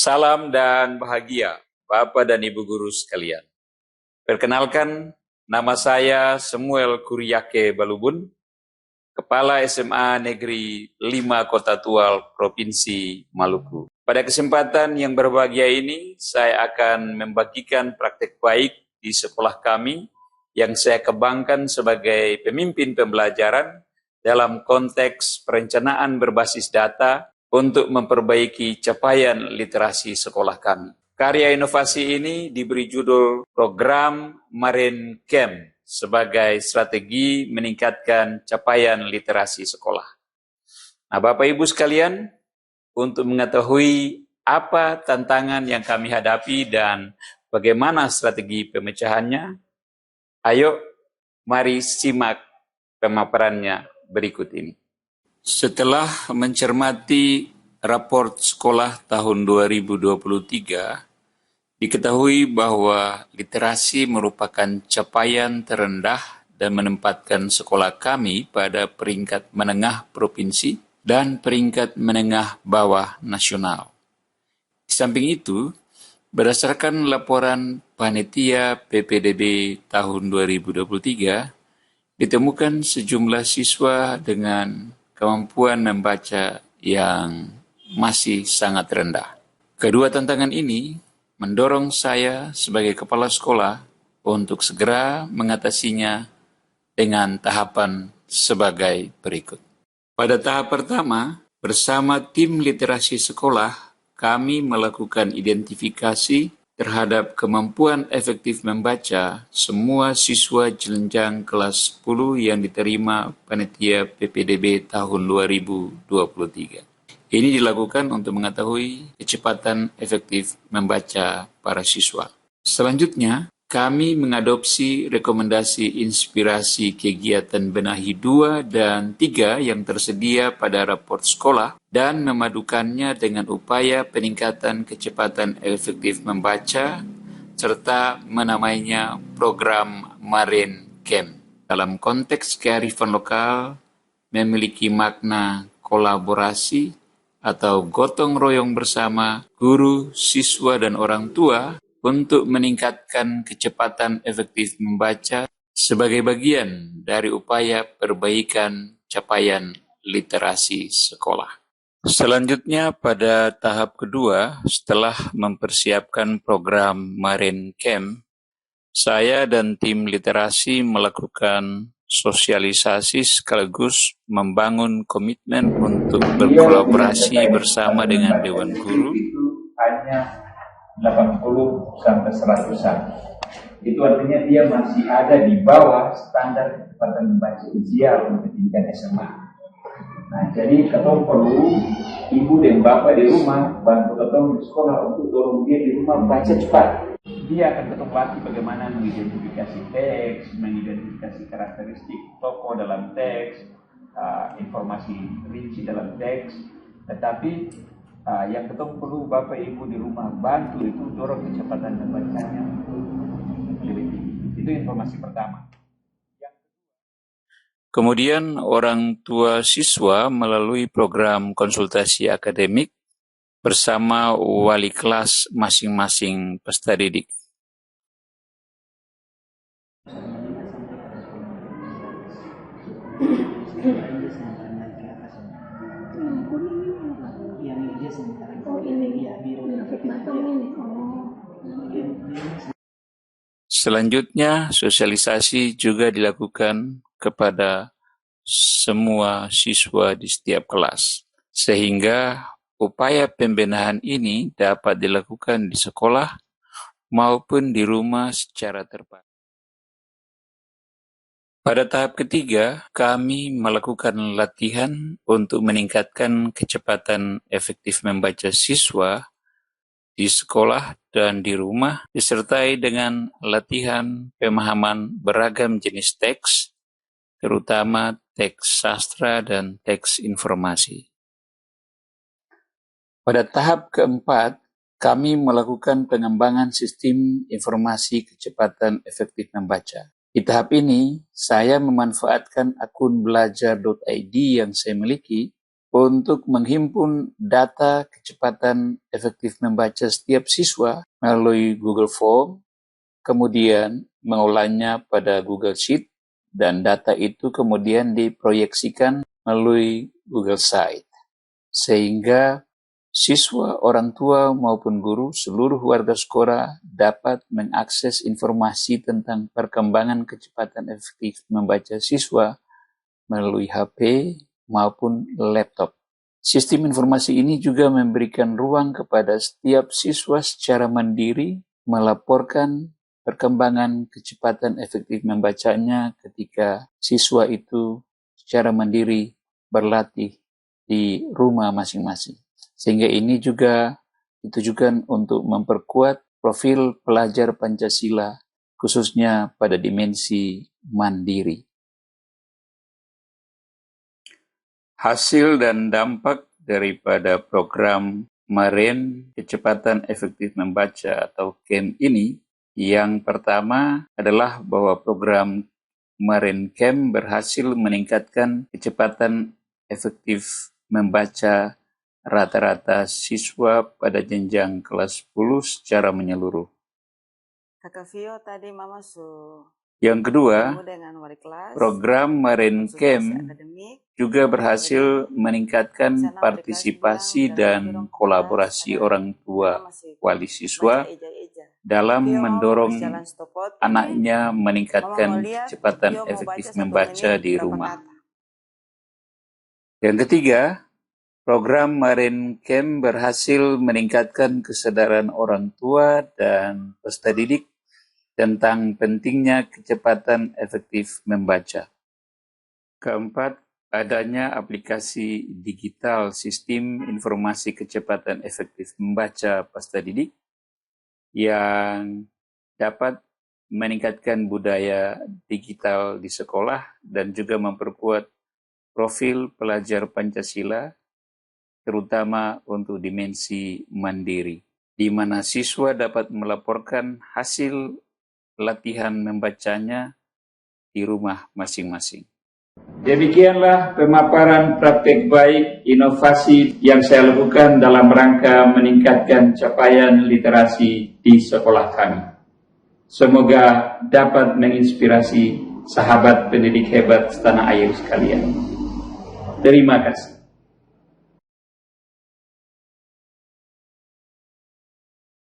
Salam dan bahagia, Bapak dan Ibu guru sekalian. Perkenalkan, nama saya Samuel Kuryake Balubun, Kepala SMA Negeri 5 Kota Tual, Provinsi Maluku. Pada kesempatan yang berbahagia ini, saya akan membagikan praktek baik di sekolah kami yang saya kembangkan sebagai pemimpin pembelajaran dalam konteks perencanaan berbasis data untuk memperbaiki capaian literasi sekolah kami. Karya inovasi ini diberi judul Program Marine Camp sebagai strategi meningkatkan capaian literasi sekolah. Nah, Bapak Ibu sekalian, untuk mengetahui apa tantangan yang kami hadapi dan bagaimana strategi pemecahannya, ayo mari simak pemaparannya berikut ini. Setelah mencermati raport sekolah tahun 2023, diketahui bahwa literasi merupakan capaian terendah dan menempatkan sekolah kami pada peringkat menengah provinsi dan peringkat menengah bawah nasional. Di samping itu, berdasarkan laporan Panitia PPDB tahun 2023, ditemukan sejumlah siswa dengan kemampuan membaca yang masih sangat rendah. Kedua tantangan ini mendorong saya sebagai kepala sekolah untuk segera mengatasinya dengan tahapan sebagai berikut. Pada tahap pertama, bersama tim literasi sekolah, kami melakukan identifikasi terhadap kemampuan efektif membaca semua siswa jenjang kelas 10 yang diterima Panitia PPDB tahun 2023. Ini dilakukan untuk mengetahui kecepatan efektif membaca para siswa. Selanjutnya, kami mengadopsi rekomendasi inspirasi kegiatan benahi 2 dan 3 yang tersedia pada raport sekolah dan memadukannya dengan upaya peningkatan kecepatan efektif membaca serta menamainya program Marine Camp. Dalam konteks kearifan lokal, memiliki makna kolaborasi atau gotong royong bersama guru, siswa, dan orang tua untuk meningkatkan kecepatan efektif membaca sebagai bagian dari upaya perbaikan capaian literasi sekolah. Selanjutnya, pada tahap kedua, setelah mempersiapkan program Marine Camp, saya dan tim literasi melakukan sosialisasi sekaligus membangun komitmen untuk berkolaborasi bersama dengan Dewan Guru. Hanya 80 sampai 100-an. Itu artinya dia masih ada di bawah standar kecepatan membaca ideal untuk pendidikan SMA. Nah, jadi ketemu perlu ibu dan bapak di rumah bantu ketemu di sekolah untuk dorong dia di rumah baca cepat. Dia akan ketemu latih bagaimana mengidentifikasi teks, mengidentifikasi karakteristik tokoh dalam teks, informasi rinci dalam teks. Tetapi yang ketemu perlu bapak ibu di rumah bantu itu dorong kecepatan membacanya lebih tinggi. Itu informasi pertama. Kemudian orang tua siswa melalui program konsultasi akademik bersama wali kelas masing-masing peserta didik. Selanjutnya, sosialisasi juga dilakukan kepada semua siswa di setiap kelas, sehingga upaya pembenahan ini dapat dilakukan di sekolah maupun di rumah secara terpadu. Pada tahap ketiga, kami melakukan latihan untuk meningkatkan kecepatan efektif membaca siswa di sekolah dan di rumah, disertai dengan latihan pemahaman beragam jenis teks, terutama teks sastra dan teks informasi. Pada tahap keempat, kami melakukan pengembangan sistem informasi kecepatan efektif membaca. Di tahap ini, saya memanfaatkan akun belajar.id yang saya miliki untuk menghimpun data kecepatan efektif membaca setiap siswa melalui Google Form, kemudian mengolahnya pada Google Sheet, dan data itu kemudian diproyeksikan melalui Google Site, sehingga siswa, orang tua maupun guru, seluruh warga sekolah dapat mengakses informasi tentang perkembangan kecepatan efektif membaca siswa melalui HP maupun laptop. Sistem informasi ini juga memberikan ruang kepada setiap siswa secara mandiri melaporkan perkembangan kecepatan efektif membacanya ketika siswa itu secara mandiri berlatih di rumah masing-masing. Sehingga ini juga ditujukan untuk memperkuat profil pelajar Pancasila, khususnya pada dimensi mandiri. Hasil dan dampak daripada program Meren Kecepatan Efektif Membaca atau KEM ini, yang pertama adalah bahwa program Meren KEM berhasil meningkatkan kecepatan efektif membaca rata-rata siswa pada jenjang kelas 10 secara menyeluruh. Kakak Vio tadi Mama Yang kedua, dengan wali kelas, program Meren KEM akademik, juga berhasil meningkatkan partisipasi dan kolaborasi orang tua wali siswa dalam mendorong anaknya meningkatkan kecepatan efektif membaca di rumah. Yang ketiga, program Meren KEM berhasil meningkatkan kesadaran orang tua dan peserta didik tentang pentingnya kecepatan efektif membaca. Keempat, adanya aplikasi digital sistem informasi kecepatan efektif membaca peserta didik yang dapat meningkatkan budaya digital di sekolah dan juga memperkuat profil pelajar Pancasila, terutama untuk dimensi mandiri, di mana siswa dapat melaporkan hasil latihan membacanya di rumah masing-masing. Demikianlah pemaparan praktek baik inovasi yang saya lakukan dalam rangka meningkatkan capaian literasi di sekolah kami. Semoga dapat menginspirasi sahabat pendidik hebat setanah air sekalian. Terima kasih.